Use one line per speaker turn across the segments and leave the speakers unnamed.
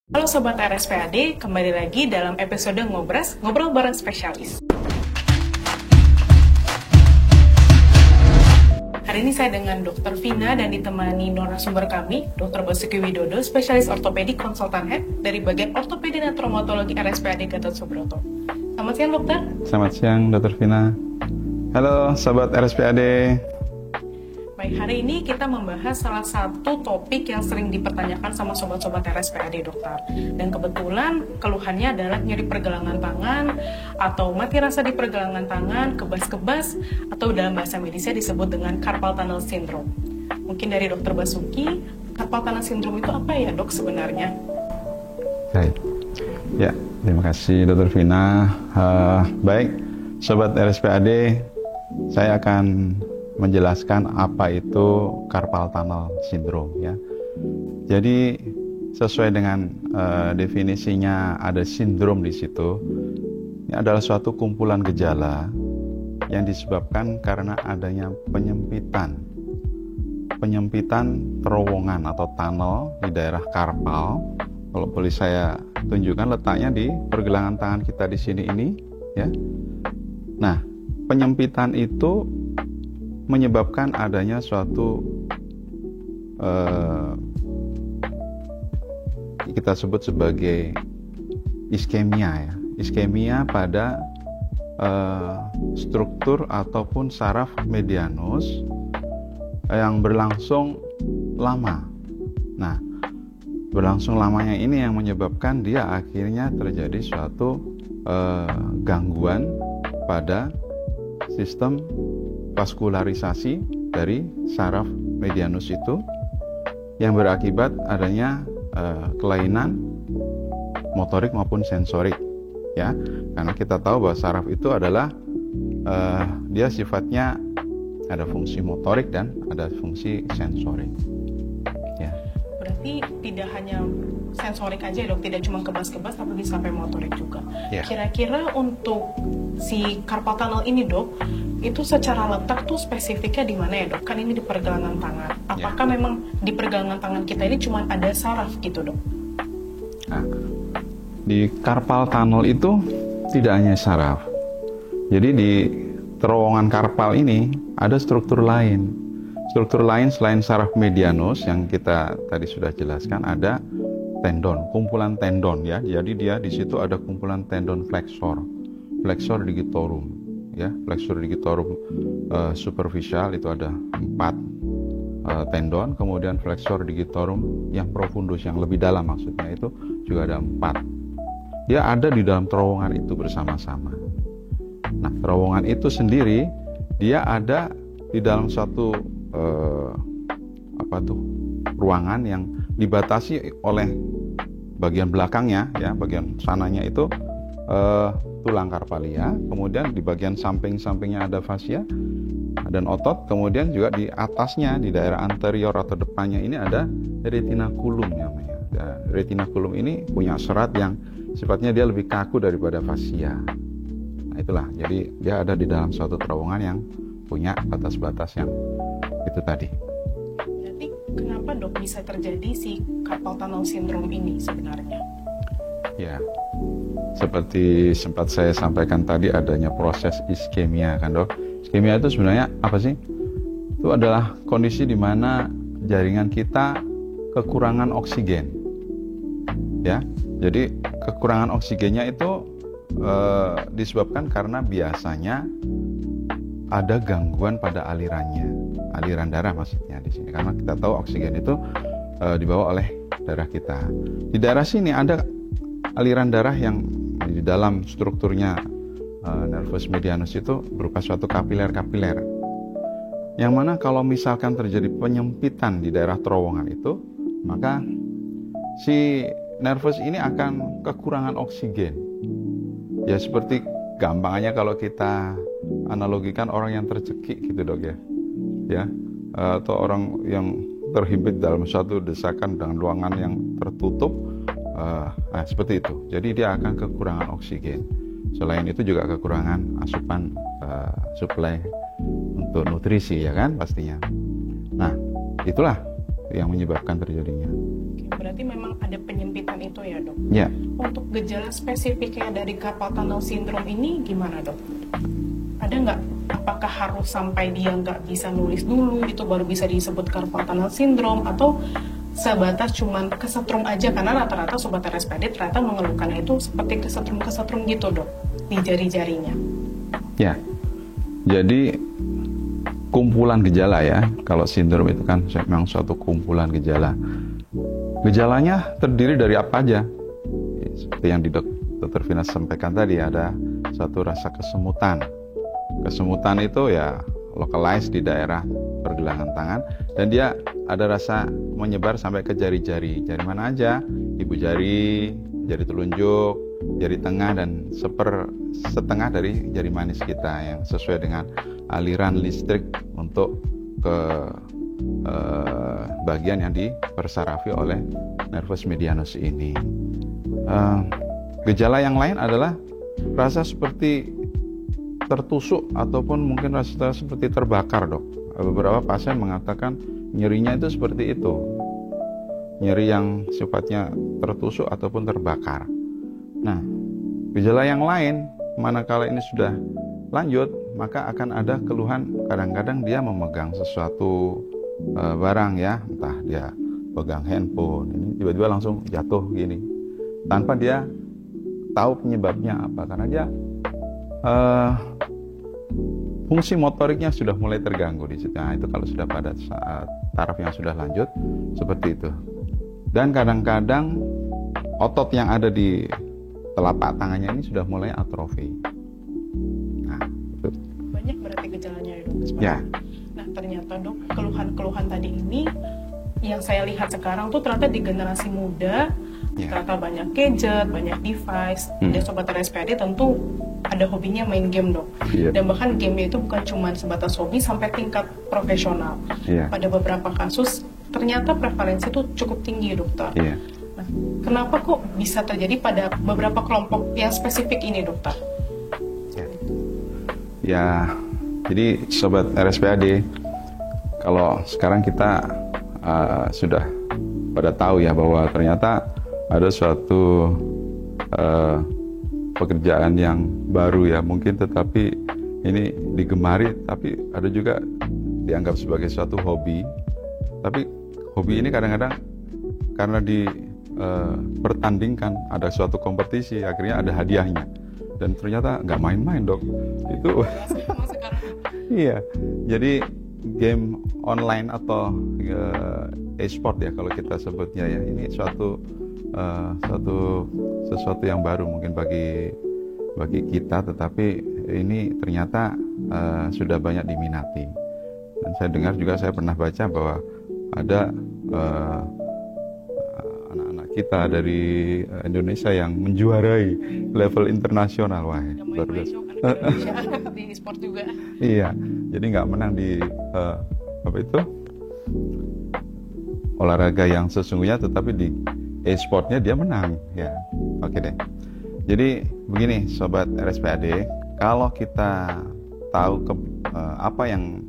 Halo Sobat RSPAD, kembali lagi dalam episode Ngobras, Ngobrol Bareng Spesialis. Hari ini saya dengan Dr. Vina dan ditemani narasumber kami, Dr. Basuki Widodo, spesialis ortopedi konsultan head dari bagian ortopedi dan traumatologi RSPAD Gatot Subroto. Selamat siang, Dokter.
Selamat siang, Dr. Vina. Halo, Sobat RSPAD.
Baik, hari ini kita membahas salah satu topik yang sering dipertanyakan sama sobat-sobat RSPAD, Dokter. Dan kebetulan keluhannya adalah nyeri pergelangan tangan, atau mati rasa di pergelangan tangan, kebas-kebas, atau dalam bahasa medisnya disebut dengan carpal tunnel syndrome. Mungkin dari Dokter Basuki, carpal tunnel syndrome itu apa ya, Dok, sebenarnya?
Baik. Ya, terima kasih, Dr. Vina. Baik, Sobat RSPAD, saya akan menjelaskan apa itu carpal tunnel syndrome ya. Jadi sesuai dengan definisinya ada sindrom di situ. Ini adalah suatu kumpulan gejala yang disebabkan karena adanya penyempitan terowongan atau tunnel di daerah karpal. Kalau boleh saya tunjukkan letaknya di pergelangan tangan kita di sini ini ya. Nah, penyempitan itu menyebabkan adanya suatu kita sebut sebagai iskemia ya. Iskemia pada struktur ataupun saraf medianus yang berlangsung lama. Nah, berlangsung lamanya ini yang menyebabkan dia akhirnya terjadi suatu gangguan pada sistem vaskularisasi dari saraf medianus itu yang berakibat adanya kelainan motorik maupun sensorik ya, karena kita tahu bahwa saraf itu adalah dia sifatnya ada fungsi motorik dan ada fungsi sensorik ya.
Berarti tidak hanya sensorik aja ya, Dok, tidak cuma kebas-kebas tapi bisa sampai motorik juga.
Yeah.
Kira-kira untuk si carpal tunnel ini, Dok, itu secara letak tuh spesifiknya di mana ya, Dok? Kan ini di pergelangan tangan. Apakah memang di pergelangan tangan kita ini cuma ada saraf gitu, Dok?
Nah, di carpal tunnel itu tidak hanya saraf. Jadi di terowongan karpal ini ada struktur lain. Struktur lain selain saraf medianus yang kita tadi sudah jelaskan, ada tendon, kumpulan tendon ya. Jadi dia di situ ada kumpulan tendon flexor digitorum ya. Flexor digitorum superficial itu ada 4 tendon, kemudian flexor digitorum yang profundus yang lebih dalam maksudnya itu juga ada 4. Dia ada di dalam terowongan itu bersama-sama. Nah, terowongan itu sendiri dia ada di dalam suatu ruangan yang dibatasi oleh bagian belakangnya ya, bagian sananya itu tulang karpalia, kemudian di bagian samping-sampingnya ada fascia dan otot, kemudian juga di atasnya di daerah anterior atau depannya ini ada retinaculum namanya. Retinaculum ini punya serat yang sifatnya dia lebih kaku daripada fascia. Nah, itulah, jadi dia ada di dalam suatu terowongan yang punya batas-batas yang itu tadi.
Berarti kenapa, Dok, bisa terjadi si carpal tunnel syndrome ini sebenarnya?
Ya, seperti sempat saya sampaikan tadi adanya proses iskemia kan, Dok. Iskemia itu sebenarnya apa sih? Itu adalah kondisi di mana jaringan kita kekurangan oksigen. Ya, jadi kekurangan oksigennya itu disebabkan karena biasanya ada gangguan pada aliran darah maksudnya di sini, karena kita tahu oksigen itu dibawa oleh darah kita. Di daerah sini ada aliran darah yang di dalam strukturnya nervus medianus itu berupa suatu kapiler-kapiler, yang mana kalau misalkan terjadi penyempitan di daerah terowongan itu, maka si nervus ini akan kekurangan oksigen. Ya seperti gampangnya kalau kita analogikan orang yang tercekik gitu, Dok ya, atau orang yang terhimpit dalam suatu desakan dengan ruangan yang tertutup, seperti itu. Jadi dia akan kekurangan oksigen. Selain itu juga kekurangan asupan suplai untuk nutrisi ya kan pastinya. Nah, itulah yang menyebabkan terjadinya.
Berarti memang ada penyempitan itu itu ya dok.
Ya.
Untuk gejala spesifiknya dari carpal tunnel syndrome ini gimana dok? Ada nggak? Apakah harus sampai dia nggak bisa nulis dulu itu baru bisa disebut carpal tunnel syndrome, atau sebatas cuman kesetrum aja? Karena rata-rata sobat RSPAD ternyata mengeluhkan itu seperti kesetrum gitu dok di jari-jarinya.
Ya. Jadi kumpulan gejala ya. Kalau sindrom itu kan memang suatu kumpulan gejala. Gejalanya terdiri dari apa aja? Seperti yang Dr. Vina sampaikan tadi, ada suatu rasa kesemutan. Kesemutan itu ya localized di daerah pergelangan tangan, dan dia ada rasa menyebar sampai ke jari-jari. Jari mana aja? Ibu jari, jari telunjuk, jari tengah, dan setengah dari jari manis kita yang sesuai dengan aliran listrik untuk ke bagian yang dipersarafi oleh nervus medianus ini. Gejala yang lain adalah rasa seperti tertusuk ataupun mungkin rasa seperti terbakar dok. Beberapa pasien mengatakan nyerinya itu seperti itu, nyeri yang sifatnya tertusuk ataupun terbakar. Nah, gejala yang lain manakala ini sudah lanjut, maka akan ada keluhan, kadang-kadang dia memegang sesuatu barang ya, entah dia pegang handphone, ini tiba-tiba langsung jatuh gini, tanpa dia tahu penyebabnya apa, karena dia fungsi motoriknya sudah mulai terganggu di situ. Nah, itu kalau sudah pada taraf yang sudah lanjut seperti itu. Dan kadang-kadang otot yang ada di telapak tangannya ini sudah mulai atrofi. Nah, itu.
Banyak berarti gejalanya ya dok?
Ya.
Nah ternyata dok, keluhan-keluhan tadi ini yang saya lihat sekarang tuh ternyata di generasi muda, ternyata banyak gadget, banyak device. Dan sobat RSPAD tentu ada hobinya main game dok. Dan bahkan game itu bukan cuma sebatas hobi, sampai tingkat profesional. Pada beberapa kasus ternyata prevalensi itu cukup tinggi dokter. Nah, kenapa kok bisa terjadi pada beberapa kelompok yang spesifik ini dokter?
Ya, jadi sobat RSPAD, kalau sekarang kita sudah pada tahu ya bahwa ternyata ada suatu pekerjaan yang baru ya mungkin, tetapi ini digemari, tapi ada juga dianggap sebagai suatu hobi. Tapi hobi ini kadang-kadang karena dipertandingkan, ada suatu kompetisi, akhirnya ada hadiahnya. Dan ternyata nggak main-main dok, itu iya. Jadi game online atau e-sport ya kalau kita sebutnya ya, ini sesuatu yang baru mungkin bagi kita, tetapi ini ternyata sudah banyak diminati. Dan saya dengar juga, saya pernah baca bahwa ada anak-anak kita dari Indonesia yang menjuarai level internasional. Wah, luar biasa.
Di e-sport juga.
Iya, jadi nggak menang di olahraga yang sesungguhnya, tetapi di e-sportnya dia menang. Ya, oke deh. Jadi begini, sobat RSPAD, kalau kita tahu apa yang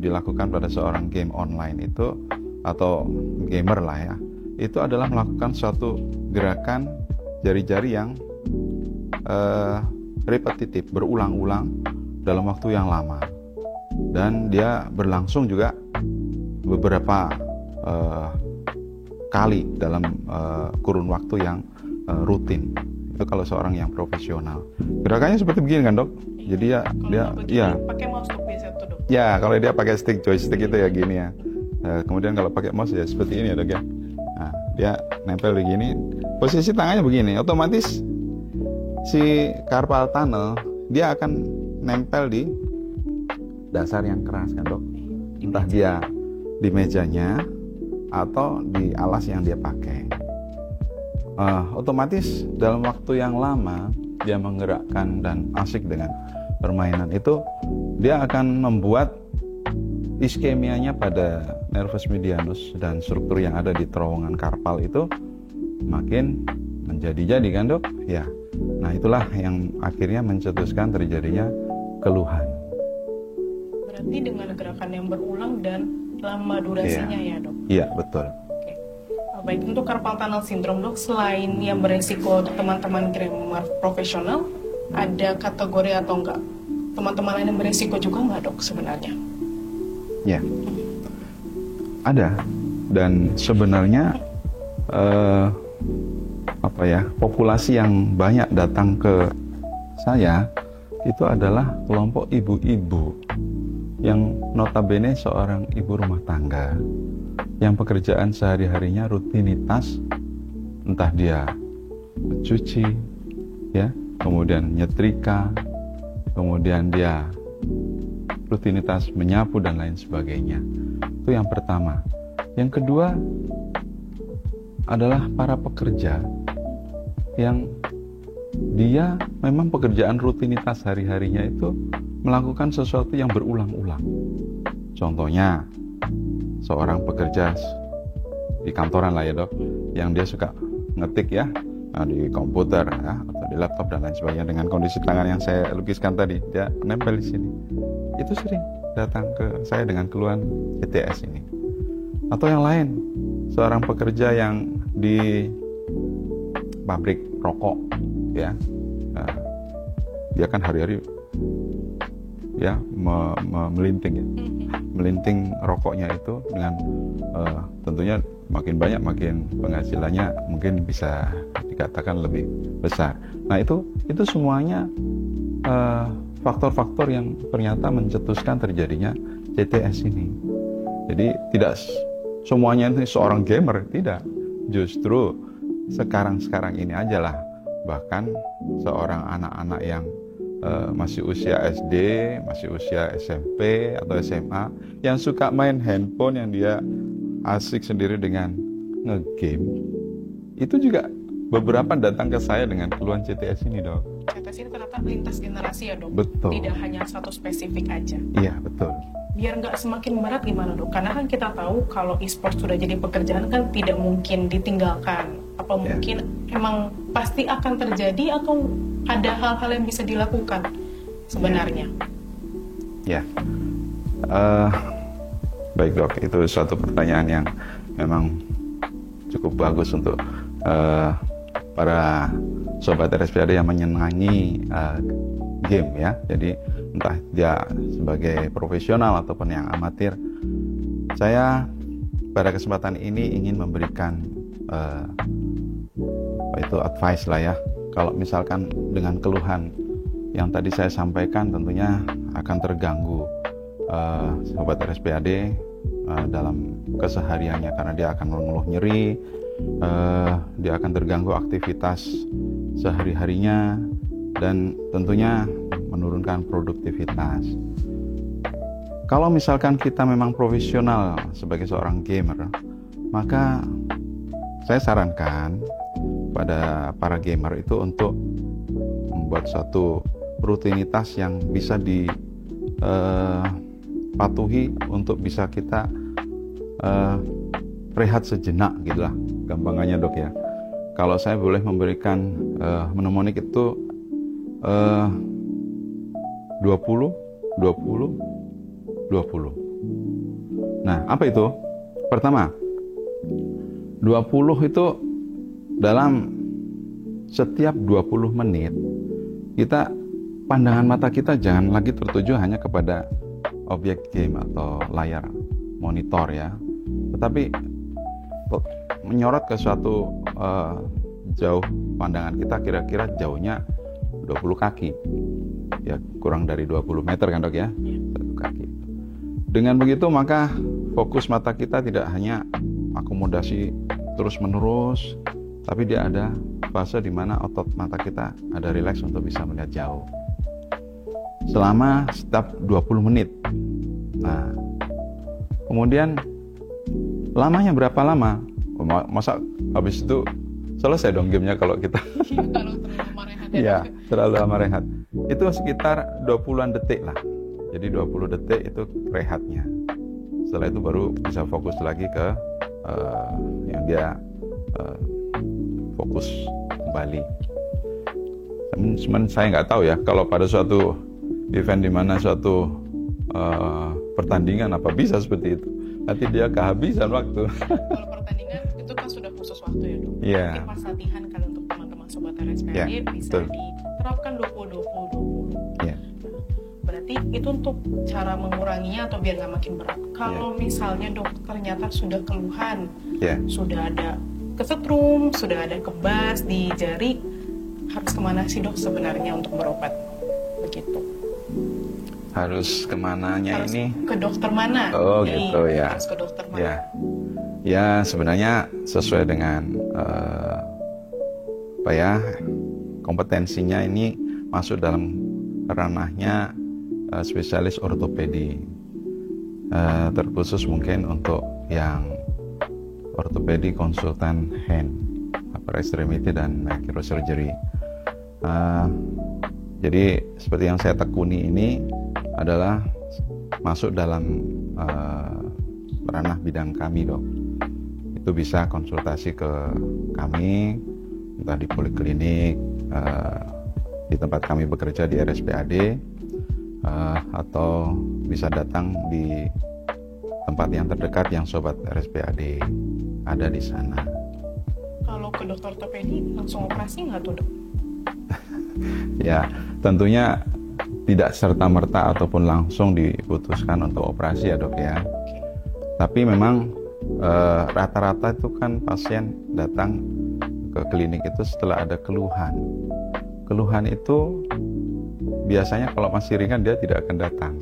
dilakukan pada seorang game online itu, atau gamer lah ya, itu adalah melakukan suatu gerakan jari-jari yang repetitif, berulang-ulang dalam waktu yang lama, dan dia berlangsung juga beberapa kali dalam kurun waktu yang rutin. Itu kalau seorang yang profesional. Gerakannya seperti begini kan dok? Jadi dia
pakai mouse tuh biasa tuh dok.
Ya, kalau dia pakai joystick itu ya gini ya. Kemudian kalau pakai mouse ya seperti ini ya dok ya. Nah, dia nempel begini, posisi tangannya begini, otomatis si carpal tunnel dia akan nempel di dasar yang keras kan dok. Entah dia di mejanya atau di alas yang dia pakai. Otomatis dalam waktu yang lama dia menggerakkan dan asik dengan permainan itu, dia akan membuat iskemianya pada nervus medianus dan struktur yang ada di terowongan karpal itu makin menjadi-jadi kan dok? Ya. Nah itulah yang akhirnya mencetuskan terjadinya keluhan.
Berarti dengan gerakan yang berulang dan lama durasinya ya dok?
Iya betul.
Baik, untuk carpal tunnel syndrome dok, selain yang beresiko teman-teman gamer profesional, ada kategori atau enggak teman-teman lain yang beresiko juga nggak dok sebenarnya?
Ya, ada. Dan sebenarnya populasi yang banyak datang ke saya itu adalah kelompok ibu-ibu yang notabene seorang ibu rumah tangga yang pekerjaan sehari-harinya rutinitas, entah dia mencuci, ya, kemudian nyetrika, kemudian dia rutinitas menyapu dan lain sebagainya. Itu yang pertama. Yang kedua adalah para pekerja yang dia memang pekerjaan rutinitas hari-harinya itu melakukan sesuatu yang berulang-ulang. Contohnya, seorang pekerja di kantoran lah ya dok, yang dia suka ngetik ya, di komputer ya, atau di laptop dan lain sebagainya dengan kondisi tangan yang saya lukiskan tadi, dia nempel di sini. Itu sering datang ke saya dengan keluhan CTS ini. Atau yang lain, seorang pekerja yang di pabrik rokok ya, dia kan hari-hari ya melinting ya, melinting rokoknya itu dengan tentunya makin banyak makin penghasilannya mungkin bisa dikatakan lebih besar. Nah itu semuanya faktor-faktor yang ternyata mencetuskan terjadinya CTS ini. Jadi tidak semuanya itu seorang gamer, tidak. Justru sekarang ini aja lah, bahkan seorang anak-anak yang masih usia SD, masih usia SMP atau SMA yang suka main handphone, yang dia asik sendiri dengan ngegame, itu juga beberapa datang ke saya dengan keluhan CTS ini dok.
CTS ini ternyata lintas generasi ya dok?
Betul.
Tidak hanya satu spesifik aja?
Iya betul.
Biar nggak semakin berat gimana dok? Karena kan kita tahu kalau e-sport sudah jadi pekerjaan kan tidak mungkin ditinggalkan. Apa mungkin emang pasti akan terjadi atau ada hal-hal yang bisa dilakukan sebenarnya?
Ya, baik dok, itu suatu pertanyaan yang memang cukup bagus untuk para sobat RSPAD yang menyenangi game ya. Jadi entah dia sebagai profesional ataupun yang amatir, saya pada kesempatan ini ingin memberikan advice lah ya. Kalau misalkan dengan keluhan yang tadi saya sampaikan tentunya akan terganggu sobat RSPAD dalam kesehariannya, karena dia akan mengeluh nyeri, dia akan terganggu aktivitas sehari-harinya dan tentunya menurunkan produktivitas. Kalau misalkan kita memang profesional sebagai seorang gamer, maka saya sarankan pada para gamer itu untuk membuat suatu rutinitas yang bisa dipatuhi untuk bisa kita rehat sejenak gitulah gampangannya dok ya. Kalau saya boleh memberikan mnemonik itu 20 20 20. Nah, apa itu? Pertama, 20 itu dalam setiap 20 menit kita, pandangan mata kita jangan lagi tertuju hanya kepada objek game atau layar monitor ya, tetapi menyorot ke suatu jauh pandangan kita, kira-kira jauhnya 20 kaki ya, kurang dari 20 meter kan dok ya, 1 kaki. Dengan begitu maka fokus mata kita tidak hanya akomodasi terus menerus, tapi dia ada fase di mana otot mata kita ada rileks untuk bisa melihat jauh selama setiap 20 menit. Nah, kemudian lamanya berapa lama? Masa habis itu selesai dong gamenya kalau kita
kalau terlalu lama rehat
ya, terlalu lama rehat. Itu sekitar 20-an detik lah. Jadi 20 detik itu rehatnya. Setelah itu baru bisa fokus lagi ke yang dia fokus kembali. Cuman saya nggak tahu ya, kalau pada suatu event di mana suatu pertandingan apa bisa seperti itu. Nanti dia kehabisan waktu.
Kalau pertandingan itu kan sudah
Iya.
Mungkin pas latihan kalau untuk teman-teman sobat RSPAD
Iya,
bisa
betul.
diterapkan 20-20-20.
Iya.
Berarti itu untuk cara menguranginya atau biar nggak makin berat. Kalau misalnya dok ternyata sudah keluhan,
Iya.
sudah ada kesetrum, sudah ada kebas di jari, harus kemana sih dok sebenarnya untuk berobat? Begitu.
Harus kemananya
Harus
ini?
ke dokter mana?
Oh
Nih,
gitu ya.
Harus ke dokter mana?
Ya, ya sebenarnya sesuai dengan apa ya, kompetensinya ini masuk dalam ranahnya spesialis ortopedi. Terkhusus mungkin untuk yang ortopedi konsultan hand, upper extremity dan microsurgery. Jadi seperti yang saya tekuni ini adalah masuk dalam ranah bidang kami dok. Itu bisa konsultasi ke kami, entah di poliklinik, di tempat kami bekerja di RSPAD, atau bisa datang di tempat yang terdekat yang sobat RSPAD ada di sana.
Kalau ke dokter ortopedi langsung operasi nggak tuh dok?
Ya, tentunya tidak serta-merta ataupun langsung diputuskan untuk operasi ya dok ya.
Oke.
Tapi memang rata-rata itu kan pasien datang ke klinik itu setelah ada keluhan. Keluhan itu biasanya kalau masih ringan dia tidak akan datang.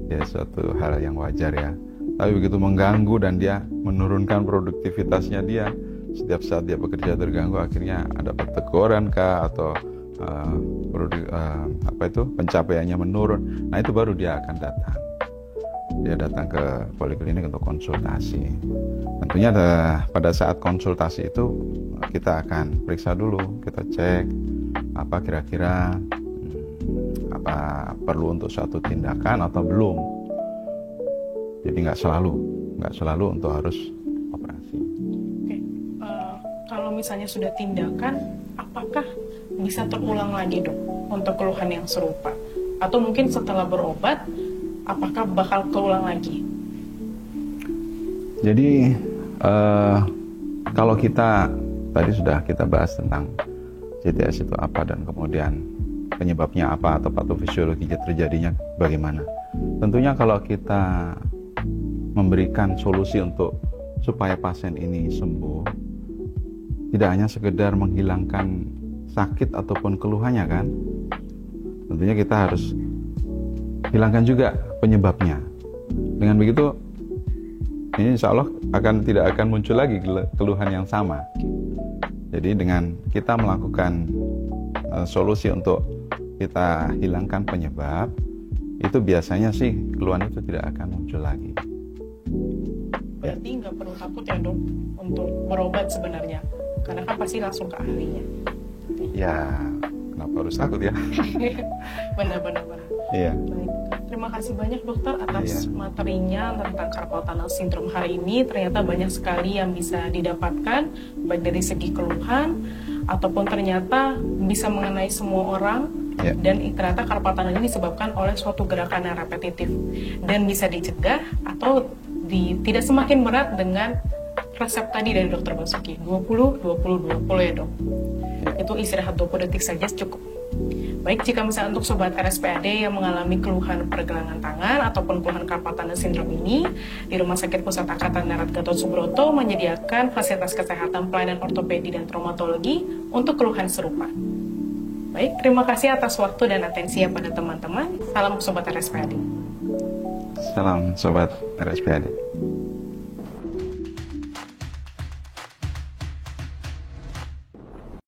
Ya suatu hal yang wajar ya. Tapi begitu mengganggu dan dia menurunkan produktivitasnya dia, setiap saat dia bekerja terganggu, akhirnya ada teguran kah atau pencapaiannya menurun. Nah itu baru dia akan datang. Dia datang ke poliklinik untuk konsultasi. Tentunya pada saat konsultasi itu kita akan periksa dulu, kita cek apa kira-kira apa perlu untuk suatu tindakan atau belum. Jadi nggak selalu untuk harus operasi.
Oke. Kalau misalnya sudah tindakan, apakah bisa terulang lagi dok untuk keluhan yang serupa? Atau mungkin setelah berobat, apakah bakal keulang lagi?
Jadi kalau kita tadi sudah kita bahas tentang CTS itu apa dan kemudian penyebabnya apa atau patofisiologi terjadinya bagaimana. Tentunya kalau kita memberikan solusi untuk supaya pasien ini sembuh, tidak hanya sekedar menghilangkan sakit ataupun keluhannya kan, tentunya kita harus hilangkan juga penyebabnya. Dengan begitu ini insya Allah tidak akan muncul lagi keluhan yang sama. Jadi dengan kita melakukan solusi untuk kita hilangkan penyebab, itu biasanya sih keluhan itu tidak akan muncul lagi.
Berarti nggak perlu takut ya dok untuk berobat sebenarnya, karena kan pasti langsung ke ahlinya.
Ya, kenapa harus takut ya?
Benar.
Iya.
Baik. Terima kasih banyak dokter atas materinya tentang carpal tunnel syndrome hari ini. Ternyata banyak sekali yang bisa didapatkan, baik dari segi keluhan ataupun ternyata bisa mengenai semua orang. Dan ternyata carpal tunnel ini disebabkan oleh suatu gerakan yang repetitif dan bisa dicegah atau tidak semakin berat dengan resep tadi dari dokter Basuki 20-20-20 ya dok. Itu istirahat 20 detik saja cukup. Baik, jika misalnya untuk sobat RSPAD yang mengalami keluhan pergelangan tangan ataupun keluhan carpal tunnel syndrome ini, di Rumah Sakit Pusat Angkatan Darat Gatot Subroto menyediakan fasilitas kesehatan pelayanan ortopedi dan traumatologi untuk keluhan serupa. Baik, terima kasih atas waktu dan atensinya pada teman-teman. Salam sobat RSPAD.
Salam sobat RSPAD.